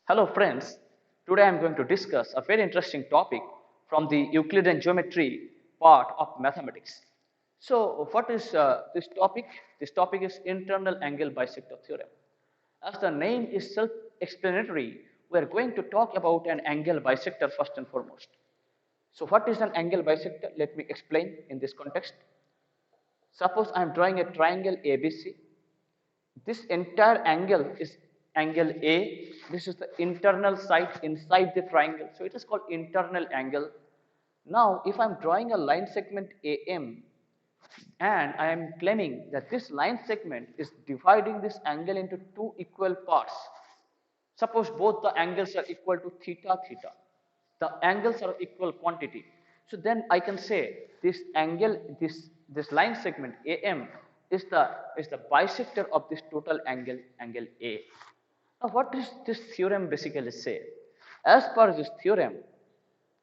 Hello friends, today I am going to discuss a very interesting topic from the Euclidean geometry part of mathematics. So what is this topic? This topic is internal angle bisector theorem. As the name is self-explanatory, we are going to talk about an angle bisector first and foremost. So what is an angle bisector? Let me explain in this context. Suppose I am drawing a triangle ABC. This entire angle is angle A. This is the internal side inside the triangle. So it is called internal angle. Now, if I'm drawing a line segment AM and I am claiming that this line segment is dividing this angle into two equal parts. Suppose both the angles are equal to theta, theta. The angles are equal quantity. So then I can say this angle, this line segment AM is the bisector of this total angle, angle A. Now what does this theorem basically say? As per this theorem,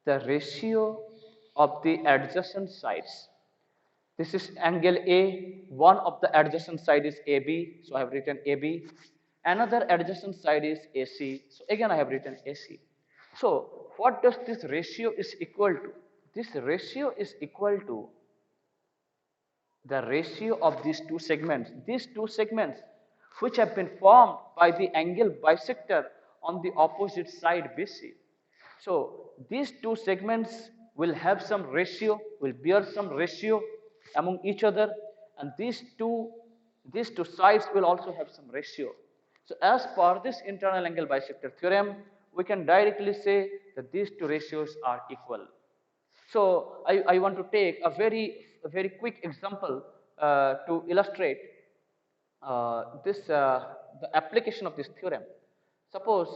the ratio of the adjacent sides. This is angle A, one of the adjacent side is AB, so I have written AB. Another adjacent side is AC, so again I have written AC. So what does this ratio is equal to? This ratio is equal to the ratio of these two segments. These two segments which have been formed by the angle bisector on the opposite side BC. So these two segments will have some ratio, will bear some ratio among each other, and these two sides will also have some ratio. So as per this internal angle bisector theorem, we can directly say that these two ratios are equal. So I want to take a very quick example to illustrate the application of this theorem. Suppose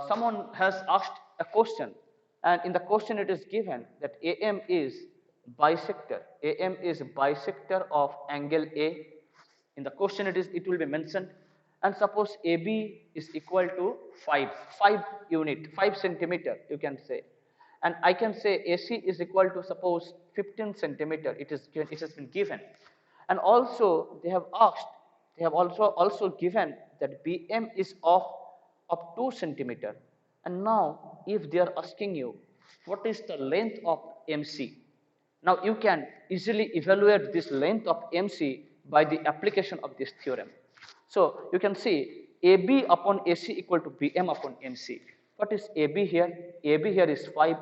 someone has asked a question, and in the question it is given that AM is bisector. AM is bisector of angle A. In the question it will be mentioned, and suppose AB is equal to 5 unit, 5 centimeter you can say, and I can say AC is equal to suppose 15 centimeter. It has been given, and also they have asked, they have also given that BM is of 2 centimeter. And now if they are asking you what is the length of MC, now you can easily evaluate this length of MC by the application of this theorem. So you can see AB upon AC equal to BM upon MC. What is AB here? AB here is 5,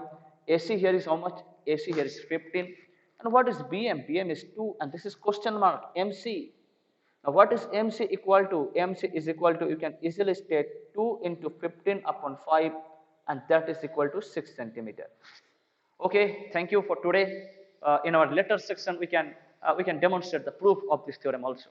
AC here is how much? AC here is 15. And what is BM? BM is 2, and this is question mark MC. Now what is MC equal to? MC is equal to, you can easily state 2 into 15 upon 5, and that is equal to 6 centimeter. Okay, thank you for today. In our later section, we can demonstrate the proof of this theorem also.